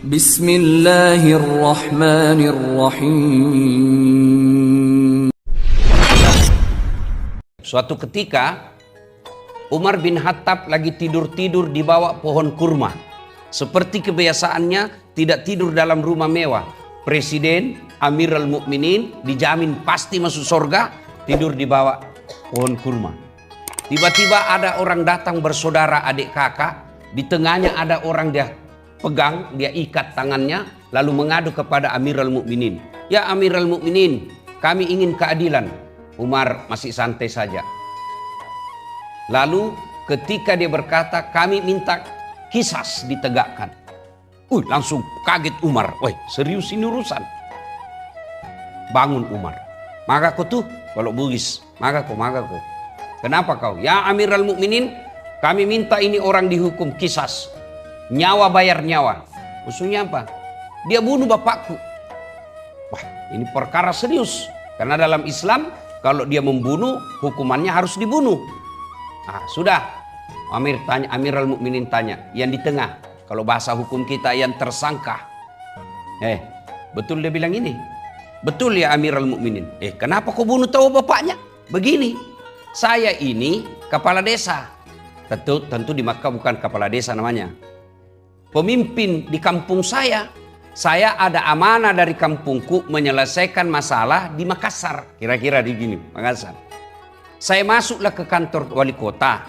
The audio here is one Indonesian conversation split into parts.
Bismillahirrahmanirrahim. Suatu ketika Umar bin Khattab lagi tidur-tidur di bawah pohon kurma. Seperti kebiasaannya tidak tidur dalam rumah mewah. Presiden, Amirul Mukminin dijamin pasti masuk surga, tidur di bawah pohon kurma. Tiba-tiba ada orang datang bersaudara adik kakak. Di tengahnya ada orang dia pegang, dia ikat tangannya, lalu mengadu kepada Amirul Mukminin. Ya Amirul Mukminin, kami ingin keadilan. Umar masih santai saja. Lalu ketika dia berkata, kami minta qisas ditegakkan. Langsung kaget Umar. Woi, serius ini urusan. Bangun Umar. Maka kau tuh, kalau Bugis, maka kau. Kenapa kau? Ya Amirul Mukminin, kami minta ini orang dihukum qisas. Nyawa bayar nyawa. Maksudnya apa? Dia bunuh bapakku. Wah, ini perkara serius. Karena dalam Islam, kalau dia membunuh, hukumannya harus dibunuh. Nah, sudah. Amirul Mukminin tanya, yang di tengah. Kalau bahasa hukum kita yang tersangka. Betul dia bilang ini? Betul ya Amirul Mukminin. Kenapa kau bunuh tahu bapaknya? Begini, saya ini kepala desa. Tentu di Makkah bukan kepala desa namanya. Pemimpin di kampung saya. Saya ada amanah dari kampungku menyelesaikan masalah di Makassar. Kira-kira di gini, Makassar. Saya masuklah ke kantor wali kota.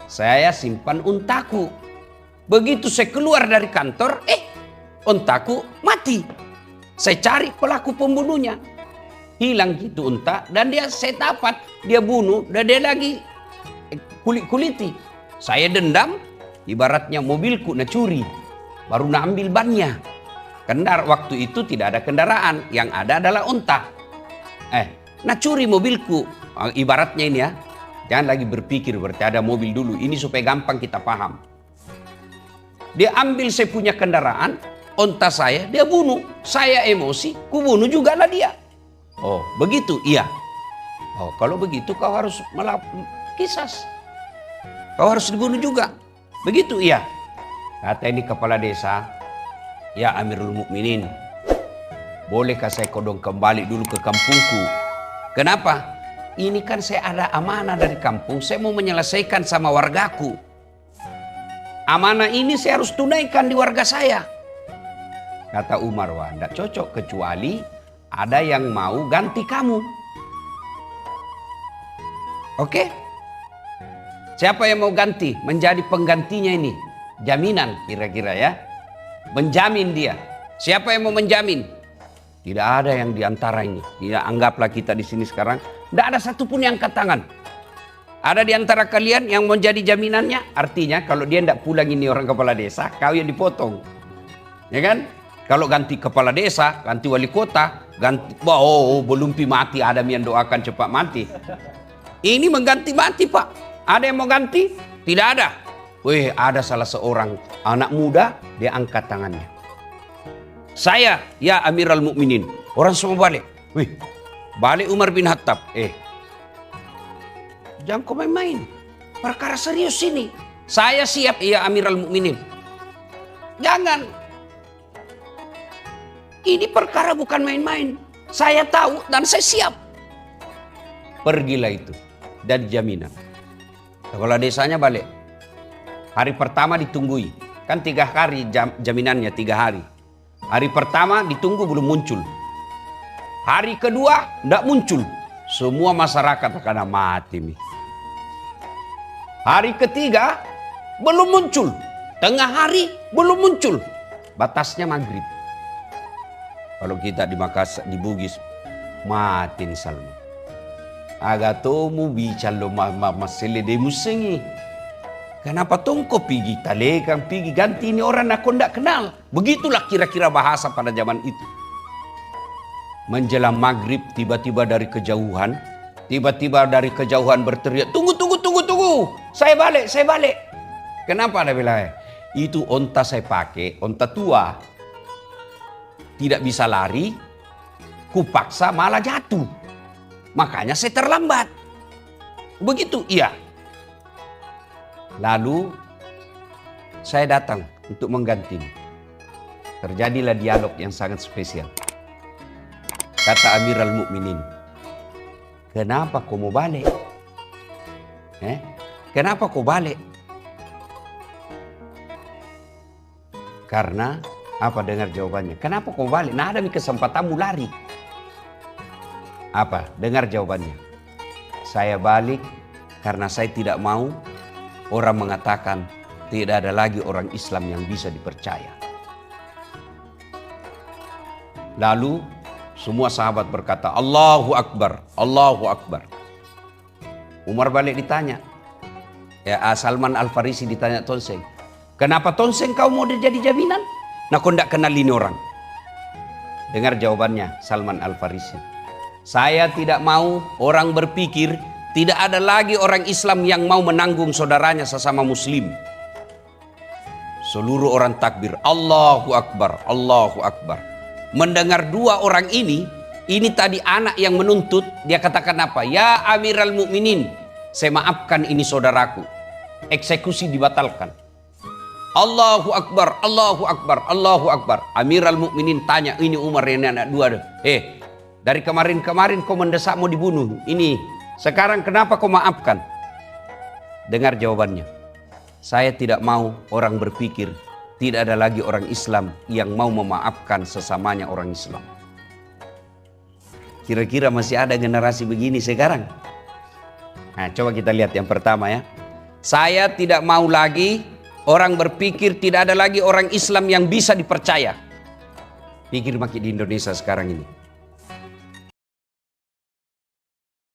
Saya simpan untaku. Begitu saya keluar dari kantor, untaku mati. Saya cari pelaku pembunuhnya. Hilang gitu unta dan saya dapat. Dia bunuh dan dia lagi kulit-kuliti. Saya dendam, ibaratnya mobilku nak curi. Baru nak ambil bannya. Waktu itu tidak ada kendaraan, yang ada adalah unta. Nak curi mobilku. Ibaratnya ini ya. Jangan lagi berpikir berarti ada mobil dulu. Ini supaya gampang kita paham. Dia ambil saya punya kendaraan, unta saya, dia bunuh. Saya emosi, ku bunuh juga lah dia. Oh, begitu? Iya. Oh, kalau begitu kau harus melakukan qisas. Kau harus dibunuh juga. Begitu? Iya. Kata ini kepala desa, ya Amirul Mukminin, bolehkah saya kodong kembali dulu ke kampungku? Kenapa? Ini kan saya ada amanah dari kampung, saya mau menyelesaikan sama wargaku. Amanah ini saya harus tunaikan di warga saya. Kata Umar, wah tidak cocok kecuali ada yang mau ganti kamu. Oke? Siapa yang mau ganti? Menjadi penggantinya ini. Jaminan kira-kira ya. Menjamin dia. Siapa yang mau menjamin? Tidak ada yang diantara ini. Tidak, anggaplah kita di sini sekarang. Tidak ada satupun yang angkat tangan. Ada di antara kalian yang mau jadi jaminannya? Artinya kalau dia tidak pulang ini orang kepala desa, kau yang dipotong. Ya kan? Kalau ganti kepala desa, ganti wali kota, ganti, belum mati, ada yang doakan cepat mati. Ini mengganti mati Pak. Ada yang mau ganti? Tidak ada. Ada salah seorang anak muda, dia angkat tangannya. Saya, ya Amirul Mukminin. Orang semua balik. Balik Umar bin Khattab. Jangan kau main-main. Perkara serius ini. Saya siap, ya Amirul Mukminin. Jangan. Ini perkara bukan main-main. Saya tahu dan saya siap. Pergilah itu. Dan jaminan. Kepala desanya balik. Hari pertama ditunggui. Kan 3 hari jaminannya, 3 hari. Hari pertama ditunggu belum muncul. Hari kedua tidak muncul. Semua masyarakat akan mati nih. Hari ketiga belum muncul. Tengah hari belum muncul. Batasnya maghrib. Kalau kita di Makassar, di Bugis, matin salmo. Agatomu bicalo masele de musengi. Kenapa tongko pigi talekang pigi ganti ini orang aku ndak kenal. Begitulah kira-kira bahasa pada zaman itu. Menjelang maghrib tiba-tiba dari kejauhan berteriak, tunggu. Saya balik. Kenapa ada bilang? Itu onta saya pakai, onta tua. Tidak bisa lari, kupaksa malah jatuh. Makanya saya terlambat. Begitu, iya. Lalu saya datang untuk mengganti. Terjadilah dialog yang sangat spesial. Kata Amirul Mukminin, kenapa kau mau balik? Kenapa kau balik? Karena apa? Dengar jawabannya. Kenapa kau balik? Nah, ada kesempatanmu lari. Apa? Dengar jawabannya. Saya balik karena saya tidak mau orang mengatakan tidak ada lagi orang Islam yang bisa dipercaya. Lalu semua sahabat berkata, Allahu Akbar, Allahu Akbar. Umar balik ditanya. Salman Al-Farisi ditanya Tonseng, kenapa Tonseng kau mau jadi jaminan? Nah, kau tidak kenal ini orang. Dengar jawabannya Salman Al-Farisi. Saya tidak mau orang berpikir tidak ada lagi orang Islam yang mau menanggung saudaranya sesama Muslim. Seluruh orang takbir, Allahu Akbar, Allahu Akbar. Mendengar dua orang ini tadi anak yang menuntut, dia katakan apa? Ya Amirul Mukminin, saya maafkan ini saudaraku. Eksekusi dibatalkan. Allahu Akbar, Allahu Akbar, Allahu Akbar. Amirul Mukminin tanya, ini Umar ini anak dua. Dari kemarin-kemarin kau mendesak mau dibunuh. Ini, sekarang kenapa kau maafkan? Dengar jawabannya. Saya tidak mau orang berpikir tidak ada lagi orang Islam yang mau memaafkan sesamanya orang Islam. Kira-kira masih ada generasi begini sekarang? Nah, coba kita lihat yang pertama ya. Saya tidak mau lagi orang berpikir tidak ada lagi orang Islam yang bisa dipercaya. Pikir makin di Indonesia sekarang ini.